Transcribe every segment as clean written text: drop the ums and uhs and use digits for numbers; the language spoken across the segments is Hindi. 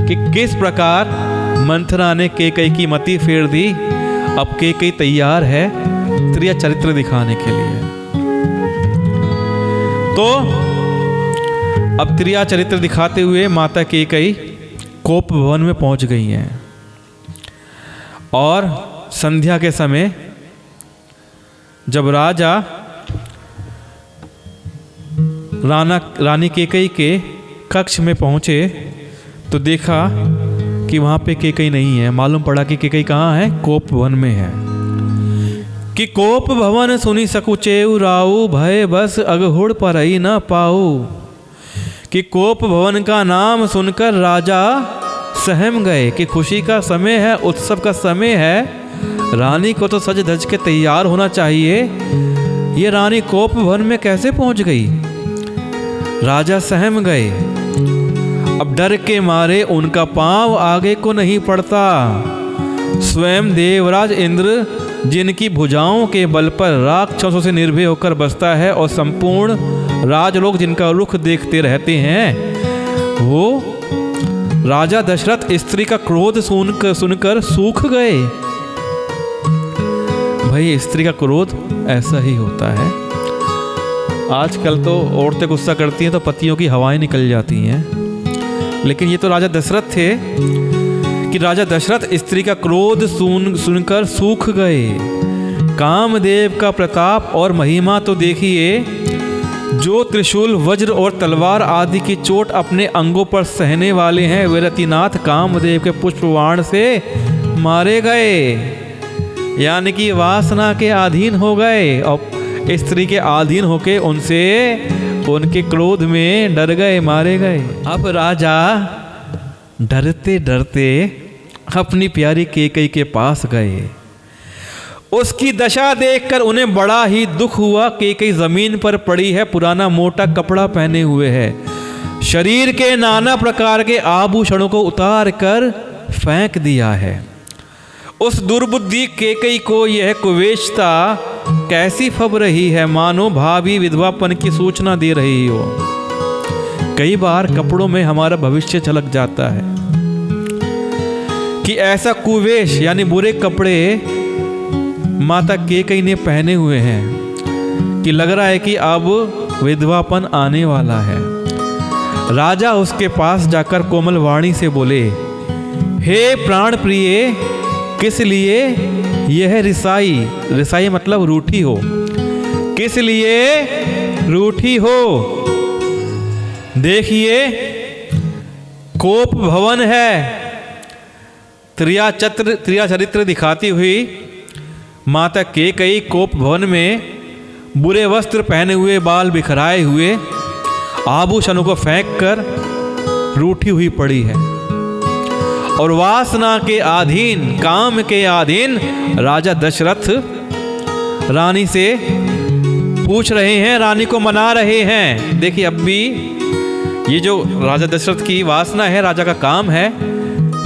कि किस प्रकार मंथरा ने केकई की मति फेर दी। अब केकई तैयार है त्रिया चरित्र दिखाने के लिए। तो अब त्रिया चरित्र दिखाते हुए माता केकई कोप भवन में पहुंच गई हैं और संध्या के समय जब राजा रानी केकई के कक्ष में पहुंचे तो देखा कि वहां पे केकई नहीं है। मालूम पड़ा कि केकई कहाँ है, कोप भवन में है। कि कोप भवन सुनी सकुचेऊ राऊ, भय बस अगहुड़ परई न पाऊ। कि कोप भवन का नाम सुनकर राजा सहम गए कि खुशी का समय है, उत्सव का समय है, रानी को तो सज धज के तैयार होना चाहिए। ये रानी कोप भवन में कैसे पहुंच गई? राजा सहम गए। अब डर के मारे उनका पांव आगे को नहीं पड़ता। स्वयं देवराज इंद्र जिनकी भुजाओं के बल पर राक्षसों से निर्भय होकर बसता है और संपूर्ण राजलोक जिनका रुख देखते रहते हैं, वो राजा दशरथ स्त्री का क्रोध सुनकर सूख गए। भाई स्त्री का क्रोध ऐसा ही होता है। आजकल तो औरतें गुस्सा करती हैं तो पतियों की हवाएं निकल जाती हैं, लेकिन ये तो राजा दशरथ थे कि राजा दशरथ स्त्री का क्रोध सुनकर सूख गए। कामदेव का प्रताप और महिमा तो देखिए, जो त्रिशूल वज्र और तलवार आदि की चोट अपने अंगों पर सहने वाले हैं, वे रतिनाथ कामदेव के पुष्पबाण से मारे गए, यानी कि वासना के अधीन हो गए और स्त्री के अधीन होके उनसे उनके क्रोध में डर गए, मारे गए। अब राजा डरते डरते अपनी प्यारी केकई के पास गए। उसकी दशा देखकर उन्हें बड़ा ही दुख हुआ। केकई जमीन पर पड़ी है, पुराना मोटा कपड़ा पहने हुए है, शरीर के नाना प्रकार के आभूषणों को उतार कर फेंक दिया है। उस दुर्बुद्धि केकई को यह कुवेशता कैसी फब रही है, मानो भावी विधवापन की सूचना दे रही हो। कई बार कपड़ों में हमारा भविष्य झलक जाता है कि ऐसा कुवेश यानी बुरे कपड़े माता केकई ने पहने हुए हैं कि लग रहा है कि अब विधवापन आने वाला है। राजा उसके पास जाकर कोमल वाणी से बोले, हे प्राण प्रिय, किस लिए यह रिसाई मतलब रूठी हो, किस लिए रूठी हो? देखिए कोप भवन है। त्रिया चरित्र दिखाती हुई माता केकई कोप भवन में बुरे वस्त्र पहने हुए, बाल बिखराए हुए, आभूषणों को फेंककर रूठी हुई पड़ी है और वासना के अधीन, काम के अधीन राजा दशरथ रानी से पूछ रहे हैं, रानी को मना रहे हैं। देखिए अब भी ये जो राजा दशरथ की वासना है, राजा का काम है,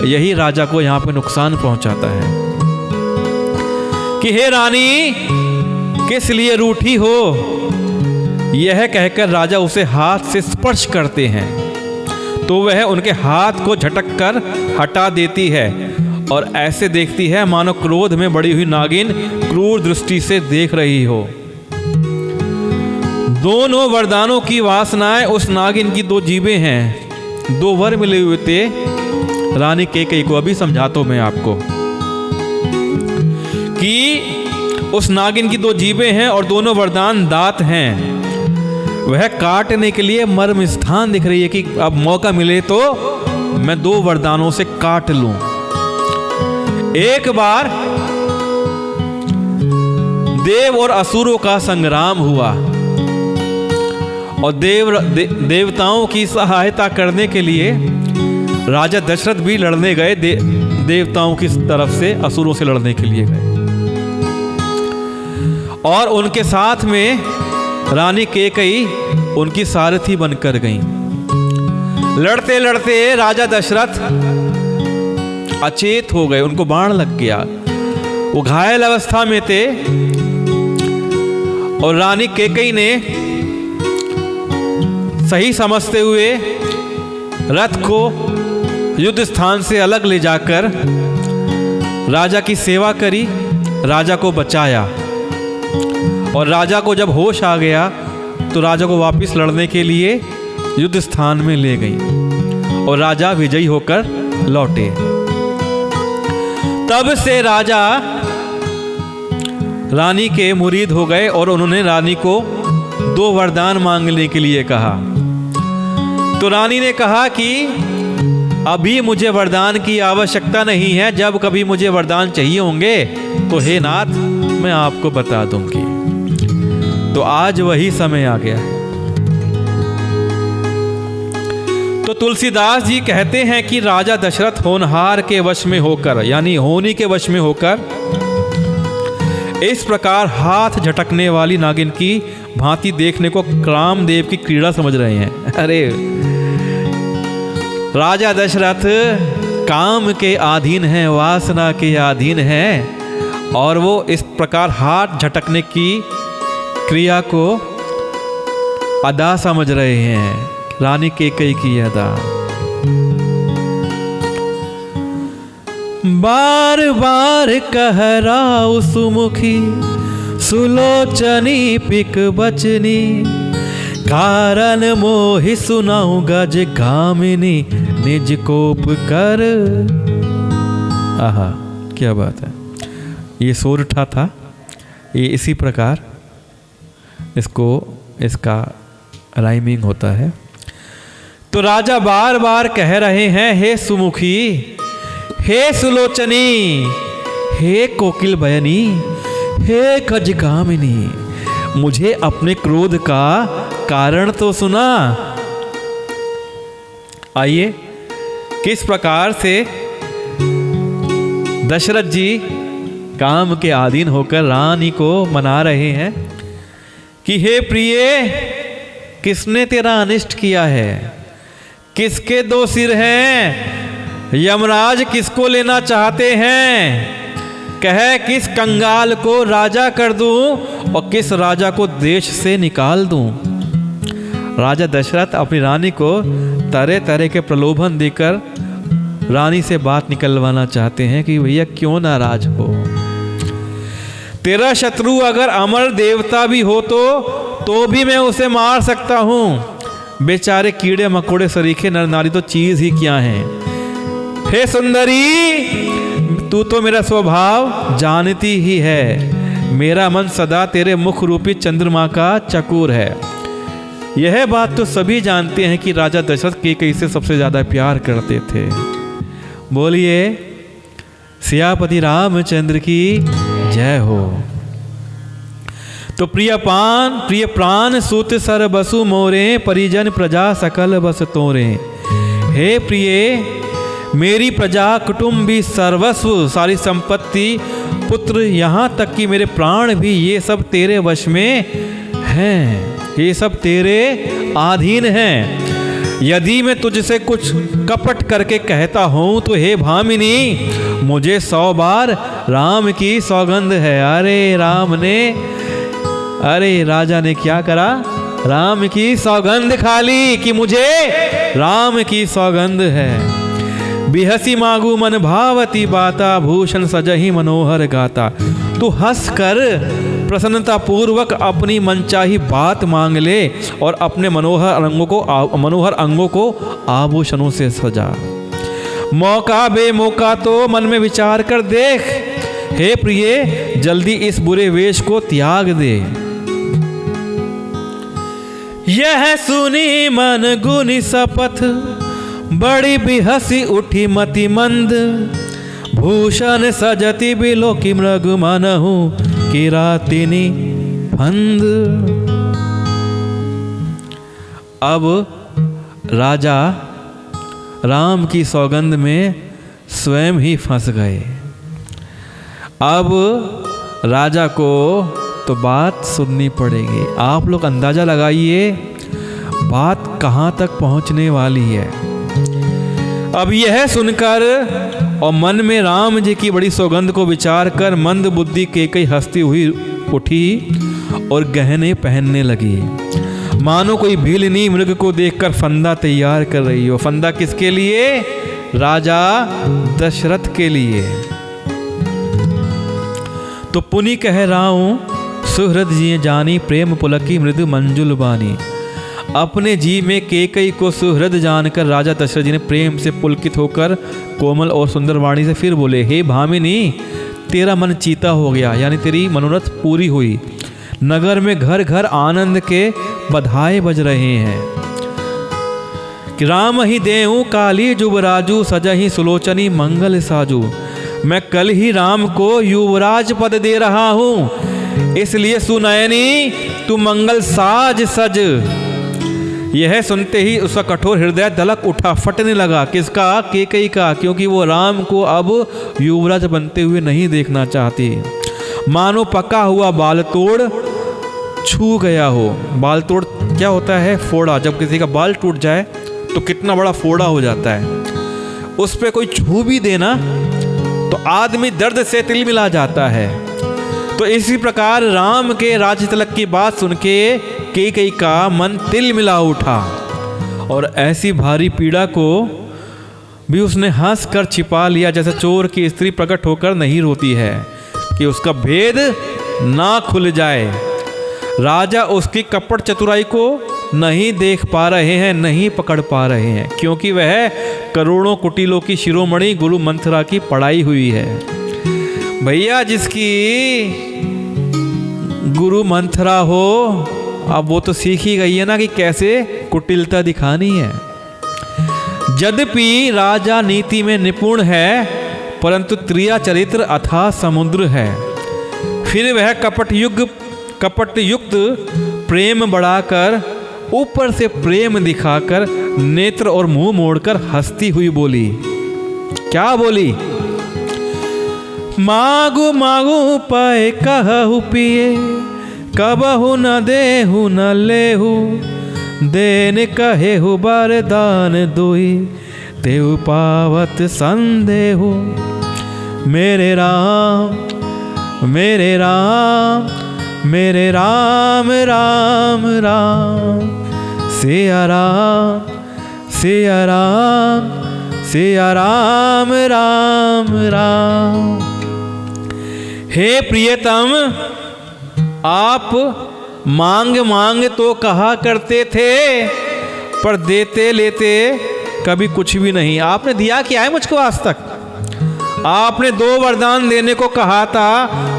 यही राजा को यहाँ पे नुकसान पहुंचाता है कि हे रानी किस लिए रूठी हो। यह कहकर राजा उसे हाथ से स्पर्श करते हैं तो वह उनके हाथ को झटक कर हटा देती है और ऐसे देखती है मानो क्रोध में बड़ी हुई नागिन क्रूर दृष्टि से देख रही हो। दोनों वरदानों की वासनाएं उस नागिन की दो जीभें हैं। दो वर मिले हुए थे रानी केकई को। अभी समझाता हूं मैं आपको कि उस नागिन की दो जीभें हैं और दोनों वरदान दांत हैं। वह काटने के लिए मर्म स्थान दिख रही है कि अब मौका मिले तो मैं दो वरदानों से काट लूं। एक बार देव और असुरों का संग्राम हुआ और देवताओं की सहायता करने के लिए राजा दशरथ भी लड़ने गए। देवताओं की तरफ से असुरों से लड़ने के लिए गए और उनके साथ में रानी केकई उनकी सारथी बनकर गई। लड़ते लड़ते राजा दशरथ अचेत हो गए, उनको बाण लग गया, वो घायल अवस्था में थे और रानी केकई ने सही समझते हुए रथ को युद्ध स्थान से अलग ले जाकर राजा की सेवा करी, राजा को बचाया। और राजा को जब होश आ गया तो राजा को वापस लड़ने के लिए युद्ध स्थान में ले गई और राजा विजयी होकर लौटे। तब से राजा रानी के मुरीद हो गए और उन्होंने रानी को 2 वरदान मांगने के लिए कहा। तो रानी ने कहा कि अभी मुझे वरदान की आवश्यकता नहीं है, जब कभी मुझे वरदान चाहिए होंगे तो हे नाथ मैं आपको बता दूंगी। तो आज वही समय आ गया है। तो तुलसीदास जी कहते हैं कि राजा दशरथ होनहार के वश में होकर, यानी होनी के वश में होकर, इस प्रकार हाथ झटकने वाली नागिन की भांति देखने को कामदेव की क्रीड़ा समझ रहे हैं। अरे राजा दशरथ काम के अधीन हैं, वासना के अधीन हैं, और वो इस प्रकार हाथ झटकने की क्रिया को अदा समझ रहे हैं, रानी कैकेयी की अदा। बार बार कह राउ सुमुखी सुलोचनी पिक बचनी, कारण मोहि सुनाऊं गज गामिनी निज कोप कर। आहा क्या बात है। ये सोरठा था, ये इसी प्रकार इसका राइमिंग होता है। तो राजा बार बार कह रहे हैं, हे सुमुखी, हे सुलोचनी, हे कोकिल बयनी, हे गजगामिनी, मुझे अपने क्रोध का कारण तो सुना। आइए किस प्रकार से दशरथ जी काम के अधीन होकर रानी को मना रहे हैं कि हे प्रिय, किसने तेरा अनिष्ट किया है, किसके 2 सिर हैं, यमराज किसको लेना चाहते हैं, कह किस कंगाल को राजा कर दूं और किस राजा को देश से निकाल दूं। राजा दशरथ अपनी रानी को तरह तरह के प्रलोभन देकर रानी से बात निकलवाना चाहते हैं कि भैया क्यों नाराज हो, तेरा शत्रु अगर अमर देवता भी हो तो भी मैं उसे मार सकता हूं। बेचारे कीड़े मकोड़े सरीखे नर नारी तो चीज ही क्या हैं। हे सुंदरी, तू तो मेरा स्वभाव जानती ही है, मेरा मन सदा तेरे मुख रूपी चंद्रमा का चकोर है। यह बात तो सभी जानते हैं कि राजा दशरथ कैकेयी से सबसे ज्यादा प्यार करते थे। बोलिए सियापति रामचंद्र की जय हो। तो प्रिय प्राण सूत सर बसु मोरे, परिजन प्रजा सकल बस तोरे। हे प्रिय, मेरी प्रजा कुटुंबी सर्वस्व सारी संपत्ति पुत्र यहाँ तक कि मेरे प्राण भी ये सब तेरे वश में हैं, ये सब तेरे अधीन हैं। यदि मैं तुझसे कुछ कपट करके कहता हूँ तो हे भामिनी, मुझे 100 बार राम की सौगंध है। अरे राजा ने क्या करा, राम की सौगंध खा ली कि मुझे राम की सौगंध है। बिहसी मागू मन भावती बाता, भूषण सजही मनोहर गाता। तू हंस कर प्रसन्नता पूर्वक अपनी मनचाही बात मांग ले और अपने मनोहर अंगों को आभूषणों से सजा। मौका बेमौका तो मन में विचार कर देख। हे प्रिय, जल्दी इस बुरे वेश को त्याग दे। यह सुनी मन गुनी सपथ, बड़ी बिहसी उठी मति मंद। भूषण सजति बिलो की मृग मनहु, किरातिनी फंद। अब राजा राम की सौगंध में स्वयं ही फंस गए। अब राजा को तो बात सुननी पड़ेगी। आप लोग अंदाजा लगाइए बात कहाँ तक पहुँचने वाली है। अब यह सुनकर और मन में राम जी की बड़ी सौगंध को विचार कर मंद बुद्धि कैकेयी हंसती हुई उठी और गहने पहनने लगी, मानो कोई भीलनी मृग को देखकर फंदा तैयार कर रही हो। फंदा किसके लिए? राजा दशरथ के लिए। तो पुनि कह रहा हूं सुहृद जी जानी प्रेम पुलकी मृदु मंजुल बानी। अपने जी में केकई को सुहृद जानकर राजा दशरथ जी ने प्रेम से पुलकित होकर कोमल और सुंदर वाणी से फिर बोले, हे भामिनी, तेरा मन चीता हो गया, यानी तेरी मनोरथ पूरी हुई। नगर में घर घर आनंद के बधाई बज रहे हैं कि राम ही देहूं काली जुबराजू सजहि सुलोचनी मंगल साजू। मैं कल ही राम को युवराज पद दे रहा हूं, इसलिए सुनयनी तू मंगल साज सज। यह सुनते ही उसका कठोर हृदय दलक उठा, फटने लगा। किसका? केकई का, क्योंकि वो राम को अब युवराज बनते हुए नहीं देखना चाहती। मानो पका हुआ बालतोड़ छू गया हो। बालतोड़ क्या होता है? फोड़ा। जब किसी का बाल टूट जाए तो कितना बड़ा फोड़ा हो जाता है, उस पर कोई छू भी देना तो आदमी दर्द से तिलमिला जाता है। तो इसी प्रकार राम के राज्य तिलक की बात सुन के केकई का मन तिलमिला उठा और ऐसी भारी पीड़ा को भी उसने हंस कर छिपा लिया, जैसे चोर की स्त्री प्रकट होकर नहीं रोती है कि उसका भेद ना खुल जाए। राजा उसकी कपट चतुराई को नहीं देख पा रहे हैं, नहीं पकड़ पा रहे हैं, क्योंकि वह करोड़ों कुटिलों की शिरोमणि गुरु मंथरा की पढ़ाई हुई है। भैया जिसकी गुरु मंथरा हो, अब वो तो सीख ही गई है ना कि कैसे कुटिलता दिखानी है। यद्यपि राजा नीति में निपुण है, परंतु त्रिया चरित्र अथाह समुद्र है। फिर वह कपट युक्त प्रेम बढ़ाकर, ऊपर से प्रेम दिखाकर, नेत्र और मुंह मोड़कर हंसती हुई बोली। क्या बोली? मागु मागु पाए कहु पिए, कबहु न देहु न लेहु, देन कहेहु बरदान दुई, तेउ पावत संदेहु। मेरे राम मेरे राम मेरे राम राम राम, सिया राम सिया राम सिया राम राम राम। हे प्रियतम, आप मांग मांग तो कहा करते थे, पर देते लेते कभी कुछ भी नहीं। आपने दिया क्या है मुझको आज तक? आपने 2 वरदान देने को कहा था,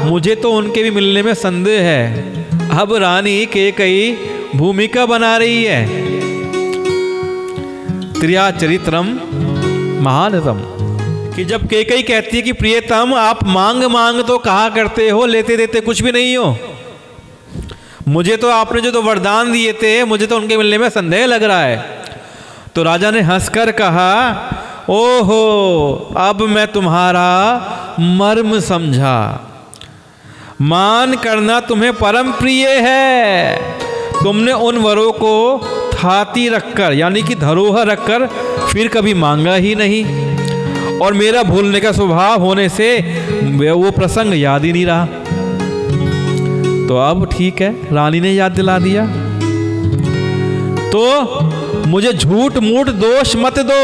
मुझे तो उनके भी मिलने में संदेह है। अब रानी केकई भूमिका बना रही है। त्रिया चरित्रम महानतम, कि जब केकई कहती है कि प्रियतम आप मांग मांग तो कहा करते हो, लेते देते कुछ भी नहीं हो। मुझे तो आपने जो 2 वरदान दिए थे, मुझे तो उनके मिलने में संदेह लग रहा है। तो राजा ने हंसकर कहा, ओहो, अब मैं तुम्हारा मर्म समझा। मान करना तुम्हें परम प्रिय है। तुमने उन वरों को थाती रखकर, यानी कि धरोहर रखकर, फिर कभी मांगा ही नहीं, और मेरा भूलने का स्वभाव होने से वो प्रसंग याद ही नहीं रहा। तो अब ठीक है, रानी ने याद दिला दिया। तो मुझे झूठ मूठ दोष मत दो,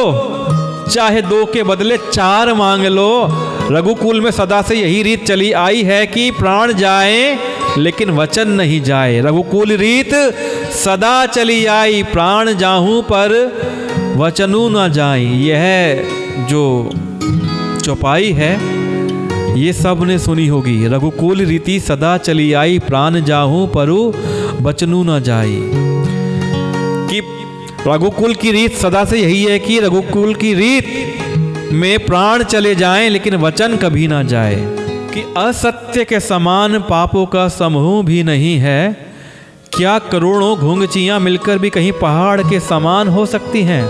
चाहे 2 के बदले 4 मांग लो। रघुकुल में सदा से यही रीत चली आई है कि प्राण जाए लेकिन वचन नहीं जाए। रघुकुल रीत सदा चली आई, प्राण जाहूं पर वचनू न जाए। यह जो चौपाई है ये सब ने सुनी होगी। रघुकुल रीति सदा चली आई, प्राण जाहूं परु वचनू न जाई। कि रघुकुल की रीत सदा से यही है कि रघुकुल की रीत में प्राण चले जाएं लेकिन वचन कभी ना जाए। कि असत्य के समान पापों का समूह भी नहीं है। क्या करोड़ों घुंघचियां मिलकर भी कहीं पहाड़ के समान हो सकती हैं?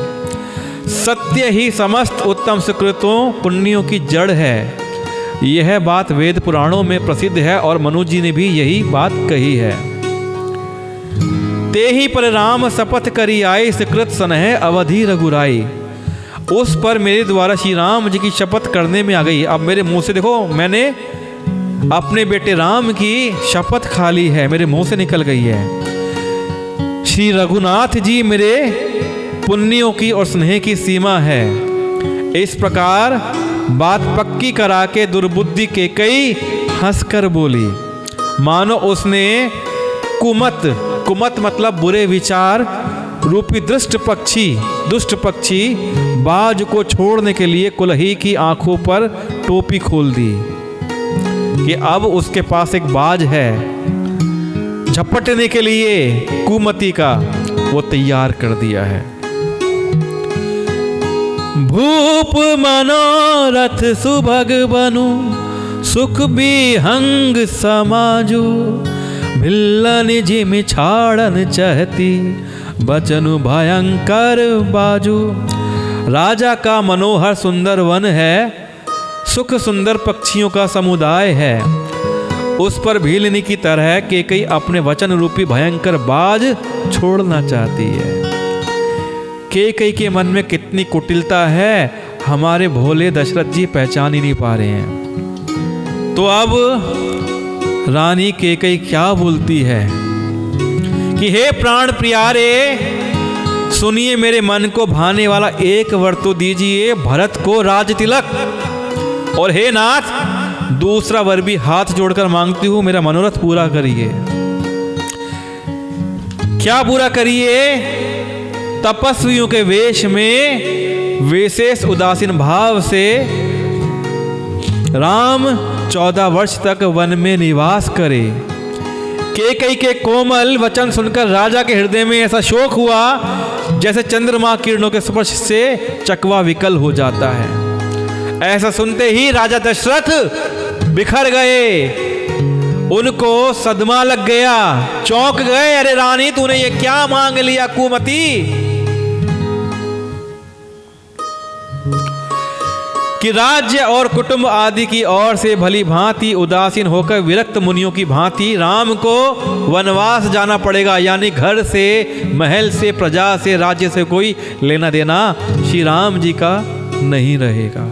सत्य ही समस्त उत्तम सुकृतों पुण्यों की जड़ है। यह बात वेद पुराणों में प्रसिद्ध है और मनु जी ने भी यही बात कही है। ते ही पर राम शपथ करी आई, सुकृत सनह अवधि रघुराई। उस पर मेरे द्वारा श्री राम जी की शपथ करने में आ गई। अब मेरे मुंह से देखो, मैंने अपने बेटे राम की शपथ खा ली है, मेरे मुंह से निकल गई है। श्री रघुनाथ जी मेरे पुण्यों की और स्नेह की सीमा है। इस प्रकार बात पक्की करा के दुर्बुद्धि कैकेयी हंसकर बोली, मानो उसने कुमत मतलब बुरे विचार रूपी दुष्ट पक्षी बाज को छोड़ने के लिए कुलही की आंखों पर टोपी खोल दी कि अब उसके पास एक बाज है, झपटने के लिए कुमति का वो तैयार कर दिया है। भूप मनोरथ सुभग बनु सुख विहंग समाजु, भिल्लन जिमि छाड़न चहती बचनु भयंकर बाजू। राजा का मनोहर सुंदर वन है, सुख सुंदर पक्षियों का समुदाय है, उस पर भीलनी की तरह कैकेयी अपने वचन रूपी भयंकर बाज छोड़ना चाहती है। कैकेयी के मन में कितनी कुटिलता है हमारे भोले दशरथ जी पहचान ही नहीं पा रहे हैं। तो अब रानी कैकेयी क्या बोलती है कि हे प्राण प्यारे, सुनिए मेरे मन को भाने वाला एक वर तो दीजिए भरत को राज तिलक, और हे नाथ दूसरा वर भी हाथ जोड़कर मांगती हूं, मेरा मनोरथ पूरा करिए। क्या पूरा करिए? तपस्वियों के वेश में विशेष उदासीन भाव से राम 14 वर्ष तक वन में निवास करे। कैकेयी के कोमल वचन सुनकर राजा के हृदय में ऐसा शोक हुआ जैसे चंद्रमा किरणों के स्पर्श से चकवा विकल हो जाता है। ऐसा सुनते ही राजा दशरथ बिखर गए, उनको सदमा लग गया, चौंक गए। अरे रानी तूने ये क्या मांग लिया कुमति, कि राज्य और कुटुंब आदि की ओर से भली भांति उदासीन होकर विरक्त मुनियों की भांति राम को वनवास जाना पड़ेगा, यानी घर से, महल से, प्रजा से, राज्य से कोई लेना देना श्री राम जी का नहीं रहेगा।